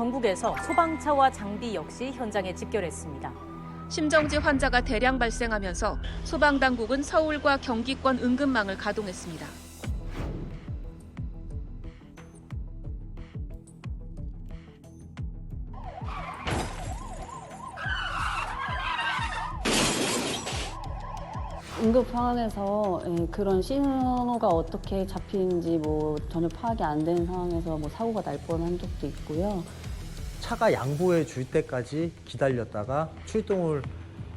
전국에서 소방차와 장비 역시 현장에 집결했습니다. 심정지 환자가 대량 발생하면서 소방당국은 서울과 경기권 응급망을 가동했습니다. 응급 상황에서 그런 신호가 어떻게 잡히는지 전혀 파악이 안 되는 상황에서 사고가 날 뻔한 적도 있고요. 차가 양보해 줄 때까지 기다렸다가 출동을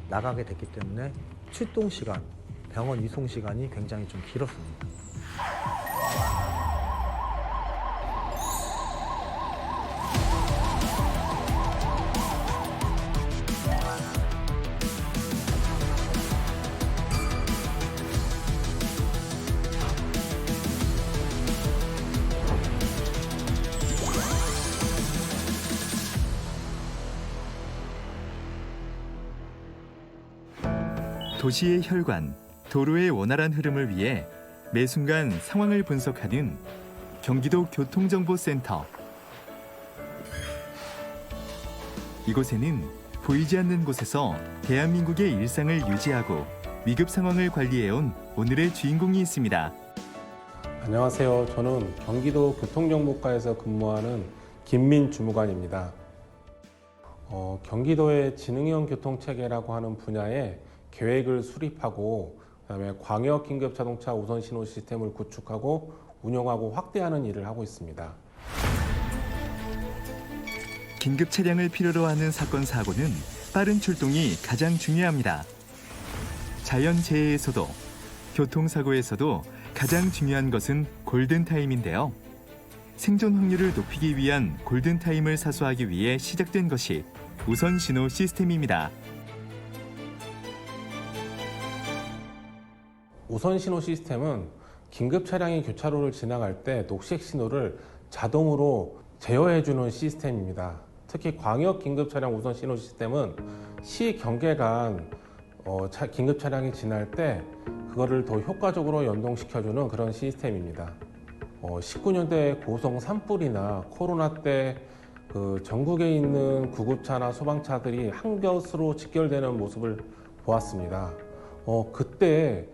나가게 됐기 때문에 출동 시간, 병원 이송 시간이 굉장히 좀 길었습니다. 도시의 혈관, 도로의 원활한 흐름을 위해 매 순간 상황을 분석하는 경기도 교통정보센터. 이곳에는 보이지 않는 곳에서 대한민국의 일상을 유지하고 위급 상황을 관리해온 오늘의 주인공이 있습니다. 안녕하세요. 저는 경기도 교통정보과에서 근무하는 김민 주무관입니다. 경기도의 지능형 교통체계라고 하는 분야에 계획을 수립하고 그다음에 광역 긴급 자동차 우선 신호 시스템을 구축하고 운영하고 확대하는 일을 하고 있습니다. 긴급 차량을 필요로 하는 사건 사고는 빠른 출동이 가장 중요합니다. 자연재해에서도 교통사고에서도 가장 중요한 것은 골든타임인데요. 생존 확률을 높이기 위한 골든타임을 사수하기 위해 시작된 것이 우선 신호 시스템입니다. 우선 신호 시스템은 긴급 차량이 교차로를 지나갈 때 녹색 신호를 자동으로 제어해주는 시스템입니다. 특히 광역 긴급 차량 우선 신호 시스템은 시 경계간 긴급 차량이 지날 때 그거를 더 효과적으로 연동시켜주는 그런 시스템입니다. 19년대 고성 산불이나 코로나 때 전국에 있는 구급차나 소방차들이 한 곁으로 직결되는 모습을 보았습니다. 그때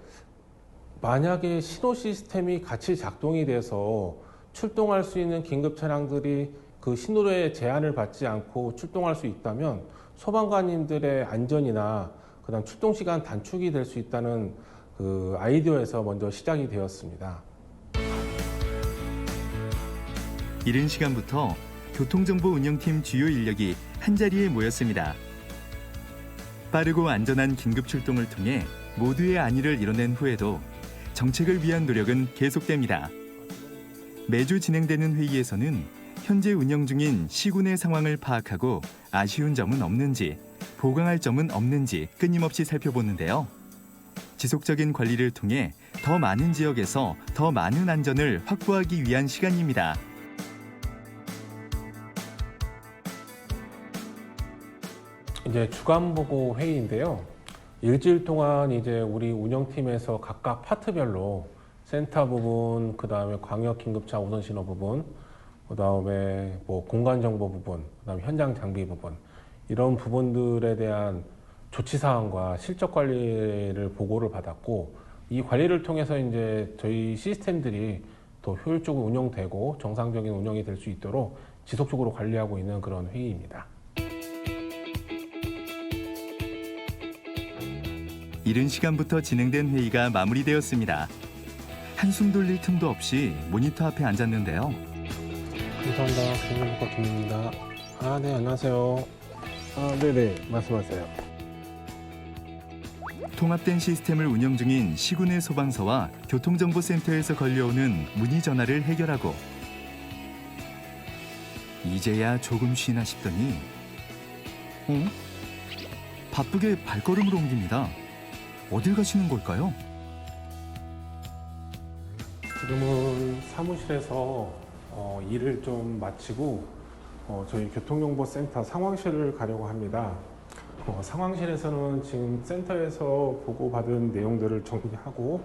만약에 신호 시스템이 같이 작동이 돼서 출동할 수 있는 긴급 차량들이 그 신호의 제한을 받지 않고 출동할 수 있다면 소방관님들의 안전이나 그다음 출동 시간 단축이 될 수 있다는 그 아이디어에서 먼저 시작이 되었습니다. 이른 시간부터 교통정보 운영팀 주요 인력이 한자리에 모였습니다. 빠르고 안전한 긴급 출동을 통해 모두의 안위를 이뤄낸 후에도 정책을 위한 노력은 계속됩니다. 매주 진행되는 회의에서는 현재 운영 중인 시군의 상황을 파악하고 아쉬운 점은 없는지, 보강할 점은 없는지 끊임없이 살펴보는데요. 지속적인 관리를 통해 더 많은 지역에서 더 많은 안전을 확보하기 위한 시간입니다. 이제 주간 보고 회의인데요. 일주일 동안 이제 우리 운영팀에서 각각 파트별로 센터 부분, 그 다음에 광역 긴급차 우선 신호 부분, 그 다음에 공간 정보 부분, 그 다음에 현장 장비 부분, 이런 부분들에 대한 조치 사항과 실적 관리를 보고를 받았고, 이 관리를 통해서 이제 저희 시스템들이 더 효율적으로 운영되고 정상적인 운영이 될 수 있도록 지속적으로 관리하고 있는 그런 회의입니다. 이른 시간부터 진행된 회의가 마무리되었습니다. 한숨 돌릴 틈도 없이 모니터 앞에 앉았는데요. 감사합니다. 경기도과 김입니다. 네, 안녕하세요. 네네, 말씀하세요. 통합된 시스템을 운영 중인 시군의 소방서와 교통정보센터에서 걸려오는 문의 전화를 해결하고 이제야 조금 쉬나 싶더니 바쁘게 발걸음으로 옮깁니다. 어딜 가시는 걸까요? 지금은 사무실에서 일을 좀 마치고 저희 교통정보센터 상황실을 가려고 합니다. 상황실에서는 지금 센터에서 보고받은 내용들을 정리하고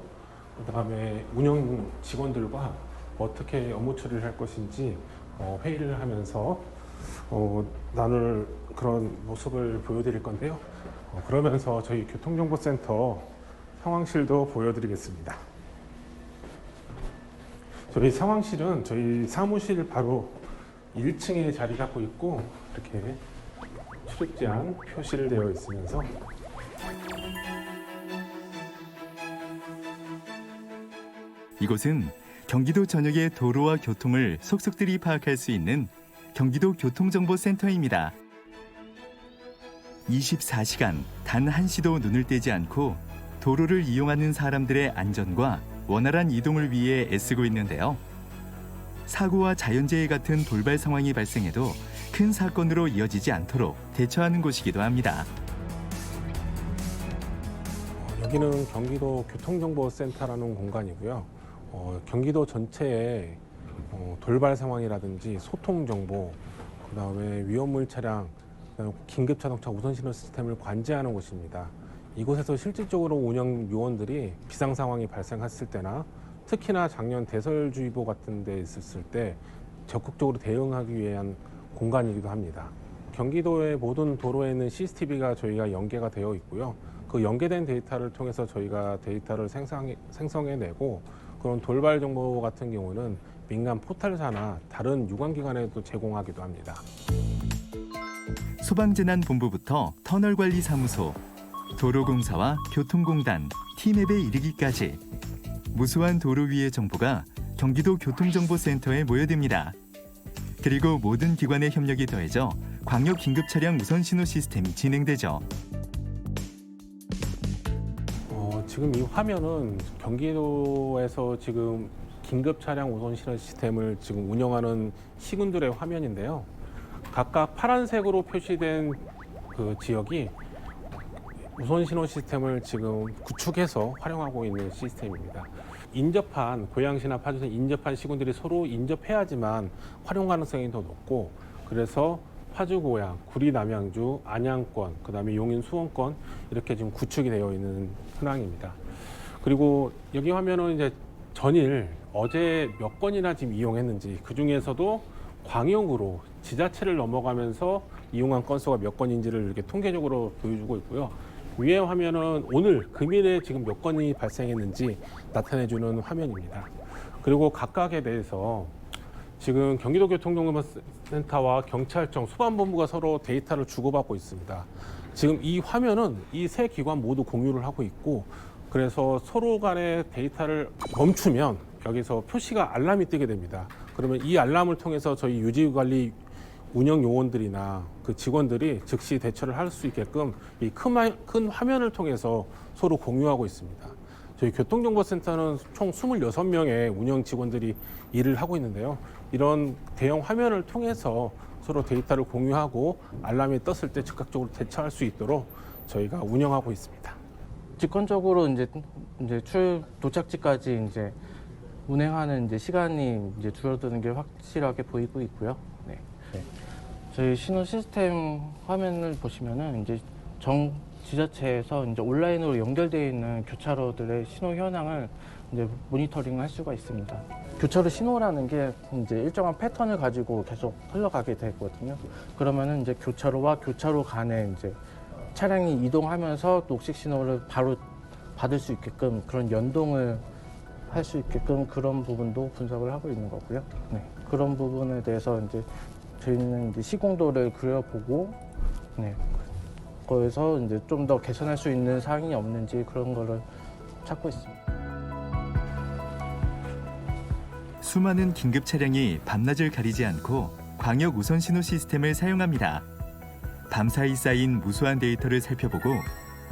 그다음에 운영 직원들과 어떻게 업무 처리를 할 것인지 회의를 하면서 나눌 그런 모습을 보여드릴 건데요. 그러면서 저희 교통정보센터 상황실도 보여드리겠습니다. 저희 상황실은 저희 사무실 바로 1층에 자리 잡고 있고 이렇게 출입 제한 표시되어 있으면서 이곳은 경기도 전역의 도로와 교통을 속속들이 파악할 수 있는 경기도 교통정보센터입니다. 24시간 단 한시도 눈을 떼지 않고 도로를 이용하는 사람들의 안전과 원활한 이동을 위해 애쓰고 있는데요. 사고와 자연재해 같은 돌발 상황이 발생해도 큰 사건으로 이어지지 않도록 대처하는 곳이기도 합니다. 여기는 경기도 교통정보센터라는 공간이고요. 경기도 전체에 돌발 상황이라든지 소통 정보, 그다음에 위험물 차량, 긴급 자동차 우선 신호 시스템을 관제하는 곳입니다. 이곳에서 실질적으로 운영 요원들이 비상 상황이 발생했을 때나 특히나 작년 대설주의보 같은 데 있었을 때 적극적으로 대응하기 위한 공간이기도 합니다. 경기도의 모든 도로에는 CCTV가 저희가 연계가 되어 있고요. 그 연계된 데이터를 통해서 저희가 데이터를 생성해내고 그런 돌발 정보 같은 경우는 민간 포털사나 다른 유관기관에도 제공하기도 합니다. 소방재난본부부터 터널관리사무소, 도로공사와 교통공단, T맵에 이르기까지 무수한 도로 위의 정보가 경기도 교통정보센터에 모여듭니다. 그리고 모든 기관의 협력이 더해져 광역 긴급차량 우선신호 시스템이 진행되죠. 지금 이 화면은 경기도에서 지금 긴급차량 우선신호 시스템을 지금 운영하는 시군들의 화면인데요. 각각 파란색으로 표시된 그 지역이 우선신호 시스템을 지금 구축해서 활용하고 있는 시스템입니다. 인접한 고양시나 파주에서 인접한 시군들이 서로 인접해야지만 활용 가능성이 더 높고, 그래서 파주 고양, 구리 남양주, 안양권, 그다음에 용인 수원권 이렇게 지금 구축이 되어 있는 현황입니다. 그리고 여기 화면은 이제 전일 어제 몇 건이나 지금 이용했는지, 그 중에서도 광역으로 지자체를 넘어가면서 이용한 건수가 몇 건인지를 이렇게 통계적으로 보여주고 있고요. 위에 화면은 오늘 금일에 지금 몇 건이 발생했는지 나타내주는 화면입니다. 그리고 각각에 대해서 지금 경기도교통정보센터와 경찰청, 소방본부가 서로 데이터를 주고받고 있습니다. 지금 이 화면은 이 세 기관 모두 공유를 하고 있고, 그래서 서로 간의 데이터를 멈추면 여기서 표시가 알람이 뜨게 됩니다. 그러면 이 알람을 통해서 저희 유지관리 운영 요원들이나 그 직원들이 즉시 대처를 할 수 있게끔 이 큰 화면을 통해서 서로 공유하고 있습니다. 저희 교통정보센터는 총 26명의 운영 직원들이 일을 하고 있는데요. 이런 대형 화면을 통해서 서로 데이터를 공유하고 알람이 떴을 때 즉각적으로 대처할 수 있도록 저희가 운영하고 있습니다. 직관적으로 이제 도착지까지 이제 운행하는 이제 시간이 이제 줄어드는 게 확실하게 보이고 있고요. 네. 저희 신호 시스템 화면을 보시면은 이제 정 지자체에서 이제 온라인으로 연결되어 있는 교차로들의 신호 현황을 이제 모니터링을 할 수가 있습니다. 교차로 신호라는 게 이제 일정한 패턴을 가지고 계속 흘러가게 되거든요. 그러면은 이제 교차로와 교차로 간에 이제 차량이 이동하면서 녹색 신호를 바로 받을 수 있게끔 그런 연동을 할 수 있게끔 그런 부분도 분석을 하고 있는 거고요. 네. 그런 부분에 대해서 이제 저희는 이제 시공도를 그려보고, 네. 거기서 이제 좀 더 개선할 수 있는 사항이 없는지 그런 거를 찾고 있습니다. 수많은 긴급 차량이 밤낮을 가리지 않고 광역 우선 신호 시스템을 사용합니다. 밤사이 쌓인 무수한 데이터를 살펴보고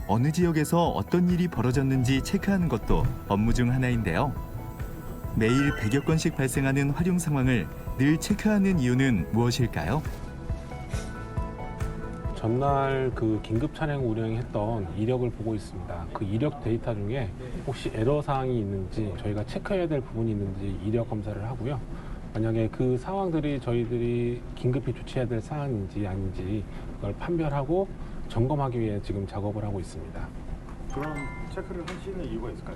어느 지역에서 어떤 일이 벌어졌는지 체크하는 것도 업무 중 하나인데요. 매일 100여 건씩 발생하는 활용 상황을 늘 체크하는 이유는 무엇일까요? 전날 그 긴급 차량 운행했던 이력을 보고 있습니다. 그 이력 데이터 중에 혹시 에러 사항이 있는지, 저희가 체크해야 될 부분이 있는지 이력 검사를 하고요. 만약에 그 상황들이 저희들이 긴급히 조치해야 될 사안인지 아닌지 그걸 판별하고 점검하기 위해 지금 작업을 하고 있습니다. 그런 체크를 하시는 이유가 있을까요?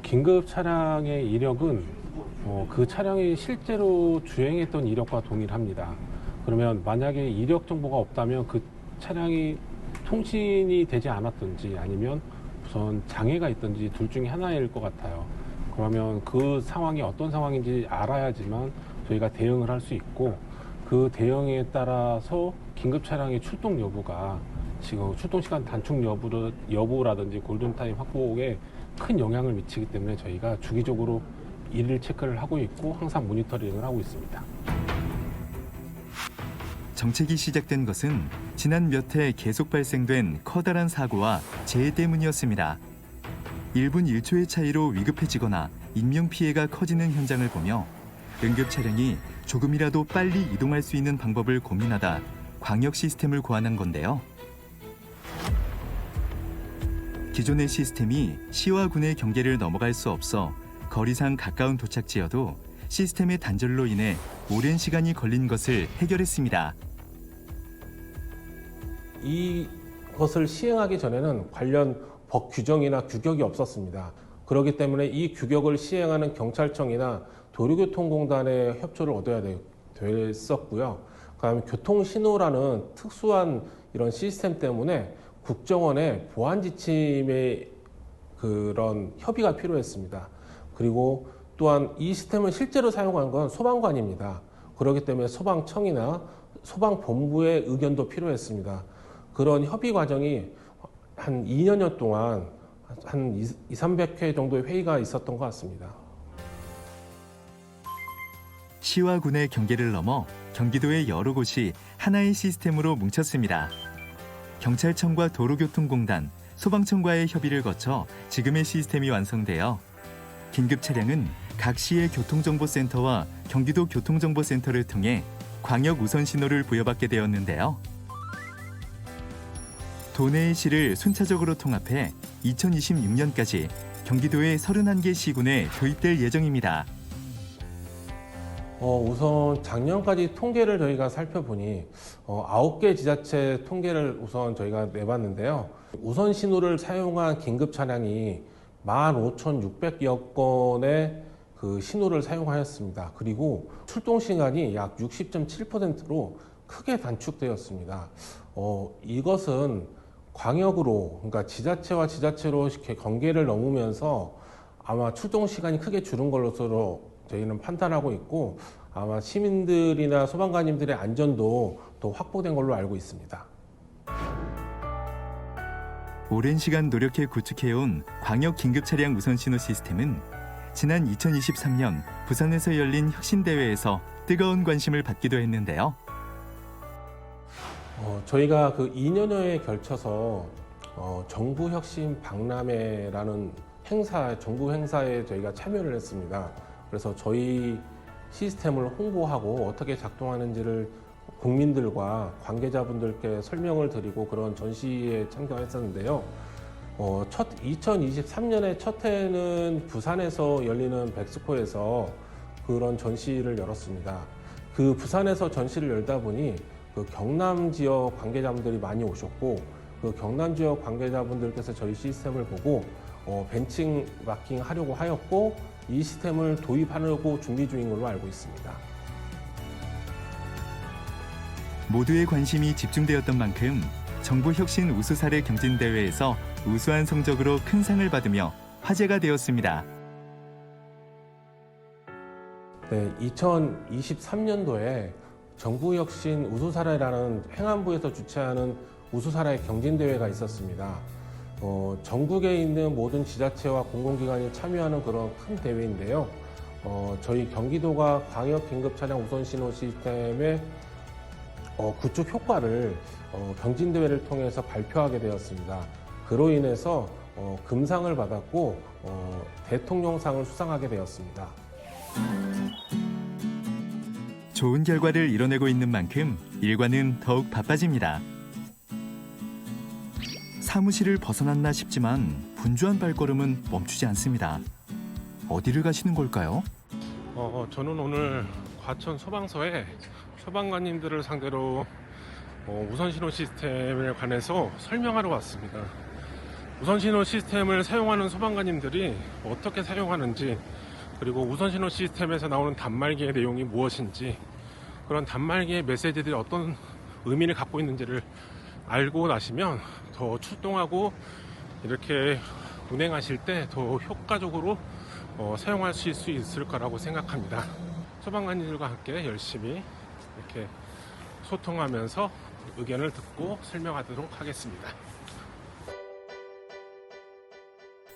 긴급 차량의 이력은 그 차량이 실제로 주행했던 이력과 동일합니다. 그러면 만약에 이력 정보가 없다면 그 차량이 통신이 되지 않았든지 아니면 우선 장애가 있든지 둘 중에 하나일 것 같아요. 그러면 그 상황이 어떤 상황인지 알아야지만 저희가 대응을 할 수 있고, 그 대응에 따라서 긴급 차량의 출동 여부가 지금 출동 시간 단축 여부라든지 골든타임 확보에 큰 영향을 미치기 때문에 저희가 주기적으로 일일 체크를 하고 있고 항상 모니터링을 하고 있습니다. 정책이 시작된 것은 지난 몇 해 계속 발생된 커다란 사고와 재해 때문이었습니다. 1분 1초의 차이로 위급해지거나 인명피해가 커지는 현장을 보며 응급 차량이 조금이라도 빨리 이동할 수 있는 방법을 고민하다 광역 시스템을 고안한 건데요. 기존의 시스템이 시와 군의 경계를 넘어갈 수 없어 거리상 가까운 도착지여도 시스템의 단절로 인해 오랜 시간이 걸린 것을 해결했습니다. 이것을 시행하기 전에는 관련 법 규정이나 규격이 없었습니다. 그렇기 때문에 이 규격을 시행하는 경찰청이나 도로교통공단의 협조를 얻어야 됐었고요. 그다음에 교통신호라는 특수한 이런 시스템 때문에 국정원의 보안 지침의 그런 협의가 필요했습니다. 그리고 또한 이 시스템을 실제로 사용한 건 소방관입니다. 그렇기 때문에 소방청이나 소방본부의 의견도 필요했습니다. 그런 협의 과정이 한 2년여 동안 한 200~300회 정도의 회의가 있었던 것 같습니다. 시와 군의 경계를 넘어 경기도의 여러 곳이 하나의 시스템으로 뭉쳤습니다. 경찰청과 도로교통공단, 소방청과의 협의를 거쳐 지금의 시스템이 완성되어 긴급 차량은 각 시의 교통정보센터와 경기도 교통정보센터를 통해 광역 우선 신호를 부여받게 되었는데요. 도내의 시를 순차적으로 통합해 2026년까지 경기도의 31개 시군에 도입될 예정입니다. 우선 작년까지 통계를 저희가 살펴보니 9개 지자체 통계를 우선 저희가 내봤는데요. 우선 신호를 사용한 긴급 차량이 15,600여 건의 그 신호를 사용하였습니다. 그리고 출동 시간이 약 60.7%로 크게 단축되었습니다. 이것은 광역으로, 그러니까 지자체와 지자체로 이렇게 경계를 넘으면서 아마 출동 시간이 크게 줄은 걸로 저희는 판단하고 있고, 아마 시민들이나 소방관님들의 안전도 더 확보된 걸로 알고 있습니다. 오랜 시간 노력해 구축해온 광역 긴급 차량 우선 신호 시스템은 지난 2023년 부산에서 열린 혁신대회에서 뜨거운 관심을 받기도 했는데요. 저희가 그 2년여에 걸쳐서 정부혁신 박람회라는 정부 행사에 저희가 참여를 했습니다. 그래서 저희 시스템을 홍보하고 어떻게 작동하는지를 국민들과 관계자분들께 설명을 드리고 그런 전시에 참가했었는데요. 2023년에 첫 해는 부산에서 열리는 백스코에서 그런 전시를 열었습니다. 그 부산에서 전시를 열다 보니 그 경남 지역 관계자분들이 많이 오셨고, 그 경남 지역 관계자분들께서 저희 시스템을 보고 벤치마킹 하려고 하였고, 이 시스템을 도입하려고 준비 중인 걸로 알고 있습니다. 모두의 관심이 집중되었던 만큼 정부혁신 우수 사례 경진대회에서 우수한 성적으로 큰 상을 받으며 화제가 되었습니다. 네, 2023년도에 정부혁신 우수 사례라는 행안부에서 주최하는 우수 사례 경진대회가 있었습니다. 전국에 있는 모든 지자체와 공공기관이 참여하는 그런 큰 대회인데요. 저희 경기도가 광역 긴급 차량 우선 신호 시스템의 구축 효과를 경진대회를 통해서 발표하게 되었습니다. 그로 인해서 금상을 받았고 대통령상을 수상하게 되었습니다. 좋은 결과를 이뤄내고 있는 만큼 일과는 더욱 바빠집니다. 사무실을 벗어났나 싶지만 분주한 발걸음은 멈추지 않습니다. 어디를 가시는 걸까요? 저는 오늘 과천 소방서에 소방관님들을 상대로 우선신호 시스템에 관해서 설명하러 왔습니다. 우선신호 시스템을 사용하는 소방관님들이 어떻게 사용하는지, 그리고 우선신호 시스템에서 나오는 단말기의 내용이 무엇인지, 그런 단말기의 메시지들이 어떤 의미를 갖고 있는지를 알고 나시면 더 출동하고 이렇게 운행하실 때 더 효과적으로 사용하실 수 있을 거라고 생각합니다. 소방관님들과 함께 열심히 이렇게 소통하면서 의견을 듣고 설명하도록 하겠습니다.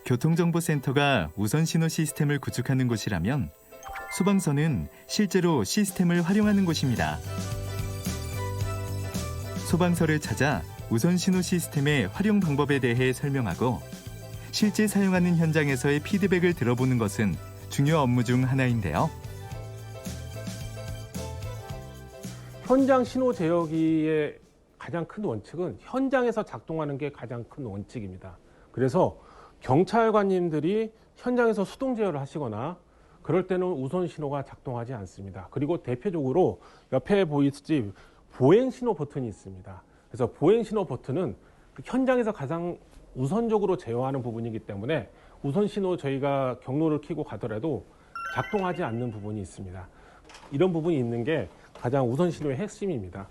교통정보센터가 우선 신호 시스템을 구축하는 곳이라면 소방서는 실제로 시스템을 활용하는 곳입니다. 소방서를 찾아 우선 신호 시스템의 활용 방법에 대해 설명하고 실제 사용하는 현장에서의 피드백을 들어보는 것은 중요 업무 중 하나인데요. 현장 신호 제어기의 가장 큰 원칙은 현장에서 작동하는 게 가장 큰 원칙입니다. 그래서 경찰관님들이 현장에서 수동 제어를 하시거나 그럴 때는 우선 신호가 작동하지 않습니다. 그리고 대표적으로 옆에 보이시지 보행 신호 버튼이 있습니다. 그래서 보행 신호 버튼은 현장에서 가장 우선적으로 제어하는 부분이기 때문에 우선 신호 저희가 경로를 켜고 가더라도 작동하지 않는 부분이 있습니다. 이런 부분이 있는 게 가장 우선 신호의 핵심입니다.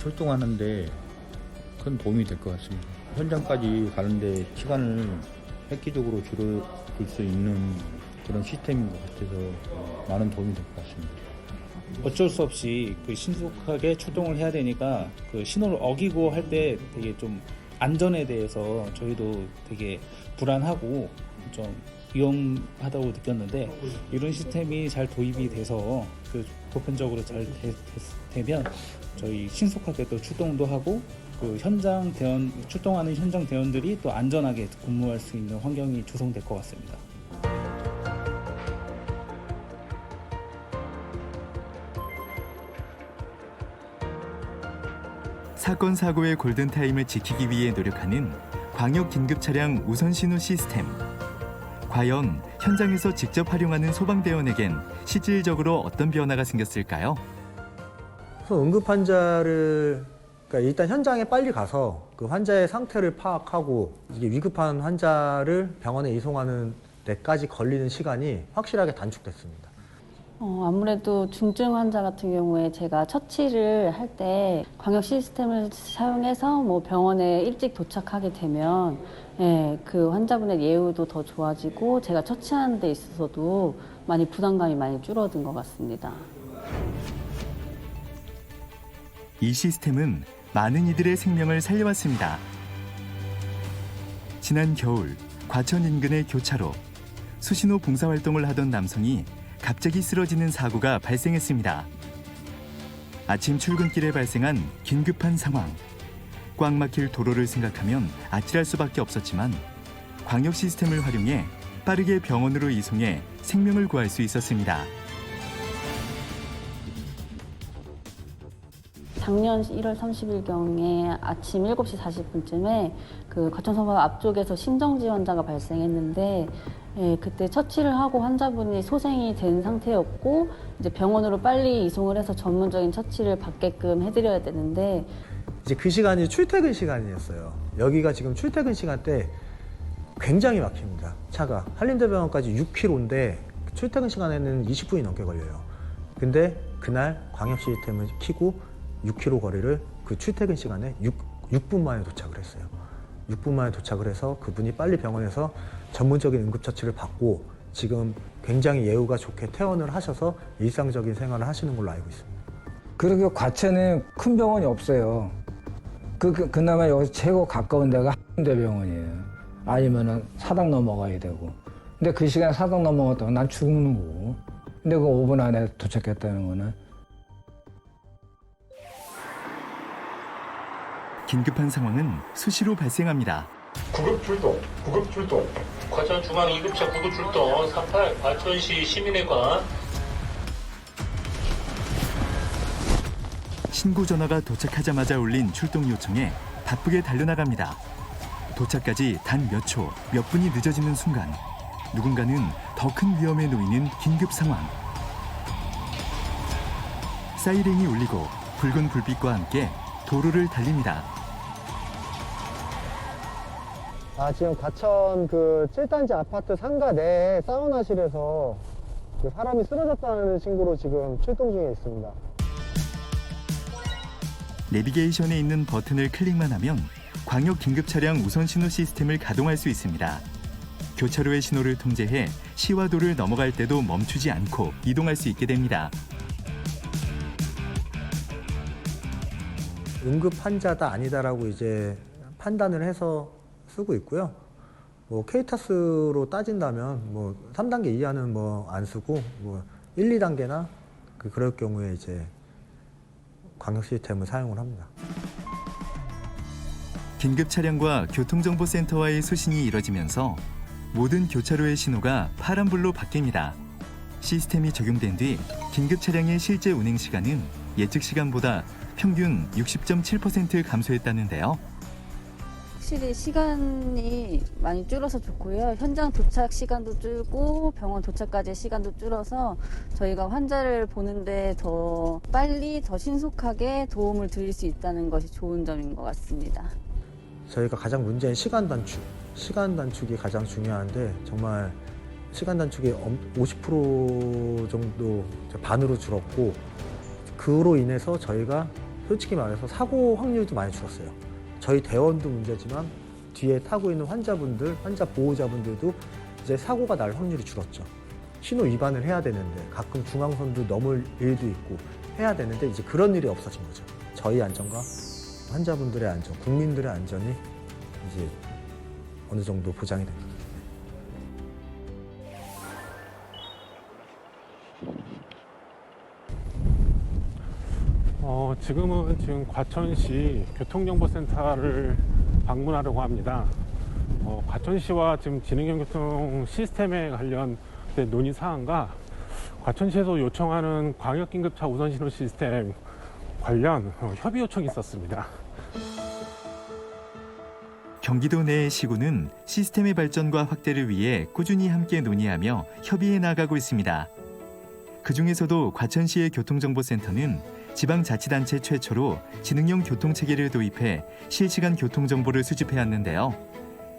출동하는데 큰 도움이 될 것 같습니다. 현장까지 가는데 시간을 획기적으로 줄여줄 수 있는 그런 시스템인 것 같아서 많은 도움이 될 것 같습니다. 어쩔 수 없이 신속하게 출동을 해야 되니까 신호를 어기고 할 때 되게 좀 안전에 대해서 저희도 되게 불안하고 좀 위험하다고 느꼈는데 이런 시스템이 잘 도입이 돼서 보편적으로 잘 되면 저희 신속하게 또 출동도 하고 현장 대원 출동하는 현장 대원들이 또 안전하게 근무할 수 있는 환경이 조성될 것 같습니다. 사건 사고의 골든타임을 지키기 위해 노력하는 광역 긴급 차량 우선 신호 시스템. 과연 현장에서 직접 활용하는 소방대원에겐 실질적으로 어떤 변화가 생겼을까요? 그래서 응급 환자를 그러니까 일단 현장에 빨리 가서 그 환자의 상태를 파악하고 이게 위급한 환자를 병원에 이송하는 데까지 걸리는 시간이 확실하게 단축됐습니다. 아무래도 중증 환자 같은 경우에 제가 처치를 할 때 광역 시스템을 사용해서 뭐 병원에 일찍 도착하게 되면 그 환자분의 예우도 더 좋아지고 제가 처치하는 데 있어서도 많이 부담감이 많이 줄어든 것 같습니다. 이 시스템은 많은 이들의 생명을 살려왔습니다. 지난 겨울 과천 인근의 교차로 수신호 봉사활동을 하던 남성이 갑자기 쓰러지는 사고가 발생했습니다. 아침 출근길에 발생한 긴급한 상황. 꽉 막힐 도로를 생각하면 아찔할 수밖에 없었지만 광역 시스템을 활용해 빠르게 병원으로 이송해 생명을 구할 수 있었습니다. 작년 1월 30일경에 아침 7시 40분쯤에 그 과천서방 앞쪽에서 심정지 환자가 발생했는데 그때 처치를 하고 환자분이 소생이 된 상태였고 이제 병원으로 빨리 이송을 해서 전문적인 처치를 받게끔 해드려야 되는데 이제 그 시간이 출퇴근 시간이었어요. 여기가 지금 출퇴근 시간 때 굉장히 막힙니다. 차가 한림대병원까지 6km인데 출퇴근 시간에는 20분이 넘게 걸려요. 근데 그날 광역 시스템을 켜고 6km 거리를 그 출퇴근 시간에 6분 만에 도착을 했어요. 6분 만에 도착을 해서 그분이 빨리 병원에서 전문적인 응급처치를 받고 지금 굉장히 예후가 좋게 퇴원을 하셔서 일상적인 생활을 하시는 걸로 알고 있습니다. 그리고 과천에 큰 병원이 없어요. 그나마 여기서 최고 가까운 데가 한림대병원이에요. 아니면은 사당 넘어가야 되고. 근데 그 시간에 사당 넘어갔다고 난 죽는 거고. 근데 그 5분 안에 도착했다는 거는. 긴급한 상황은 수시로 발생합니다. 구급 출동. 과천 중앙 2급차 구급 출동 38 과천시 시민회관. 신고 전화가 도착하자마자 울린 출동 요청에 바쁘게 달려나갑니다. 도착까지 단 몇 초, 몇 분이 늦어지는 순간 누군가는 더 큰 위험에 놓이는 긴급 상황. 사이렌이 울리고 붉은 불빛과 함께 도로를 달립니다. 지금 과천 그 7단지 아파트 상가 내 사우나실에서 사람이 쓰러졌다는 신고로 지금 출동 중에 있습니다. 내비게이션에 있는 버튼을 클릭만 하면 광역 긴급 차량 우선 신호 시스템을 가동할 수 있습니다. 교차로의 신호를 통제해 시와 도를 넘어갈 때도 멈추지 않고 이동할 수 있게 됩니다. 응급 환자다 아니다라고 이제 판단을 해서 쓰고 있고요. 뭐 K타스로 따진다면 뭐 3단계 이하는 뭐 안 쓰고 뭐 1, 2단계나 그럴 경우에 이제 광역 시스템을 사용을 합니다. 긴급 차량과 교통정보센터와의 수신이 이뤄지면서 모든 교차로의 신호가 파란불로 바뀝니다. 시스템이 적용된 뒤 긴급 차량의 실제 운행 시간은 예측 시간보다 평균 60.7% 감소했다는데요. 확실히 시간이 많이 줄어서 좋고요. 현장 도착 시간도 줄고 병원 도착까지의 시간도 줄어서 저희가 환자를 보는데 더 빨리, 더 신속하게 도움을 드릴 수 있다는 것이 좋은 점인 것 같습니다. 저희가 가장 문제인 시간 단축. 시간 단축이 가장 중요한데 정말 시간 단축이 50% 정도 반으로 줄었고 그로 인해서 저희가 솔직히 말해서 사고 확률도 많이 줄었어요. 저희 대원도 문제지만 뒤에 타고 있는 환자분들, 환자 보호자분들도 이제 사고가 날 확률이 줄었죠. 신호 위반을 해야 되는데 가끔 중앙선도 넘을 일도 있고 해야 되는데 이제 그런 일이 없어진 거죠. 저희 안전과 환자분들의 안전, 국민들의 안전이 이제 어느 정도 보장이 됩니다. 지금 과천시 교통정보센터를 방문하려고 합니다. 과천시와 지금 지능형 시스템에 관련된 논의 사항과 과천시에서 요청하는 광역긴급차 우선신호 시스템 관련 협의 요청이 있었습니다. 경기도 내 시군은 시스템의 발전과 확대를 위해 꾸준히 함께 논의하며 협의해 나가고 있습니다. 그중에서도 과천시의 교통정보센터는 지방자치단체 최초로 지능형 교통체계를 도입해 실시간 교통정보를 수집해왔는데요.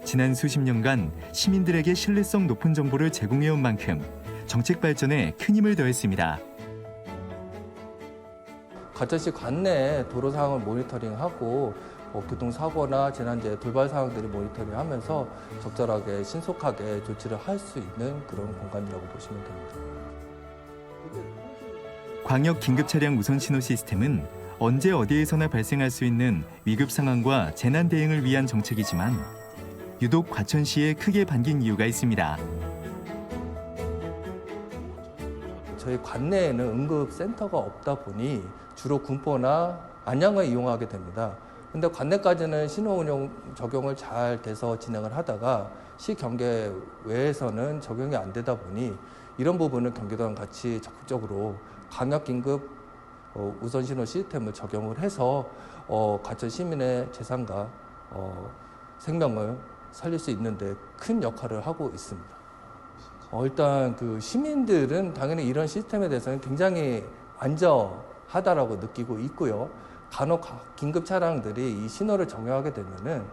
지난 수십 년간 시민들에게 신뢰성 높은 정보를 제공해온 만큼 정책 발전에 큰 힘을 더했습니다. 과천시 관내 도로 상황을 모니터링하고 교통사고나 재난재해 돌발 상황들을 모니터링하면서 적절하게 신속하게 조치를 할 수 있는 그런 공간이라고 보시면 됩니다. 광역 긴급 차량 우선 신호 시스템은 언제 어디에서나 발생할 수 있는 위급 상황과 재난 대응을 위한 정책이지만 유독 과천시에 크게 반긴 이유가 있습니다. 저희 관내에는 응급센터가 없다 보니 주로 군포나 안양을 이용하게 됩니다. 근데 관내까지는 신호 운영 적용을 잘 돼서 진행을 하다가 시 경계 외에서는 적용이 안 되다 보니 이런 부분을 경기도랑 같이 적극적으로 광역 긴급 우선 신호 시스템을 적용을 해서 과천 시민의 재산과 생명을 살릴 수 있는데 큰 역할을 하고 있습니다. 일단 그 시민들은 당연히 이런 시스템에 대해서는 굉장히 안전하다라고 느끼고 있고요. 간혹 긴급 차량들이 이 신호를 적용하게 되면은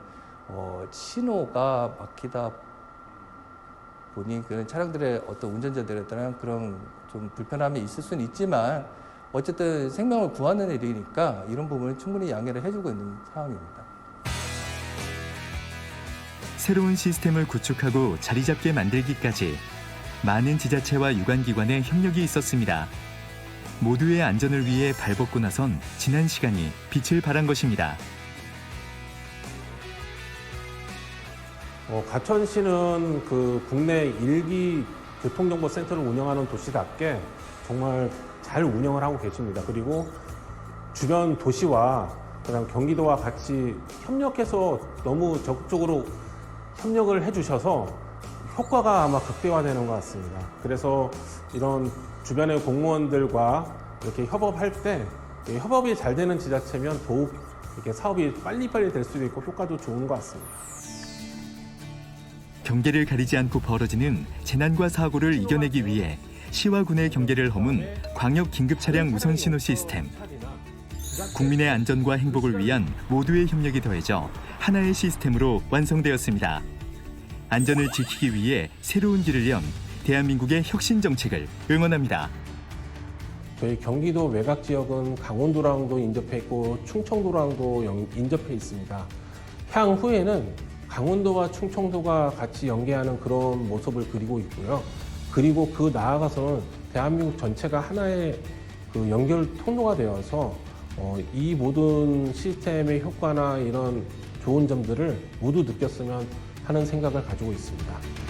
신호가 막히다 보니 그런 차량들의 어떤 운전자들에 따른 그런 좀 불편함이 있을 수는 있지만 어쨌든 생명을 구하는 일이니까 이런 부분은 충분히 양해를 해주고 있는 상황입니다. 새로운 시스템을 구축하고 자리 잡게 만들기까지 많은 지자체와 유관기관의 협력이 있었습니다. 모두의 안전을 위해 발벗고 나선 지난 시간이 빛을 발한 것입니다. 과천시는 그 국내 1기 교통정보센터를 운영하는 도시답게 정말 잘 운영을 하고 계십니다. 그리고 주변 도시와 그다음 경기도와 같이 협력해서 너무 적극적으로 협력을 해주셔서 효과가 아마 극대화되는 것 같습니다. 그래서 이런 주변의 공무원들과 이렇게 협업할 때 협업이 잘 되는 지자체면 더욱 이렇게 사업이 빨리빨리 될 수도 있고 효과도 좋은 것 같습니다. 경계를 가리지 않고 벌어지는 재난과 사고를 이겨내기 위해 시와 군의 경계를 허문 광역 긴급 차량 우선 신호 시스템. 국민의 안전과 행복을 위한 모두의 협력이 더해져 하나의 시스템으로 완성되었습니다. 안전을 지키기 위해 새로운 길을 연 대한민국의 혁신 정책을 응원합니다. 저희 경기도 외곽 지역은 강원도랑도 인접해 있고 충청도랑도 인접해 있습니다. 향후에는 강원도와 충청도가 같이 연계하는 그런 모습을 그리고 있고요. 그리고 그 나아가서는 대한민국 전체가 하나의 그 연결 통로가 되어서 이 모든 시스템의 효과나 이런 좋은 점들을 모두 느꼈으면 하는 생각을 가지고 있습니다.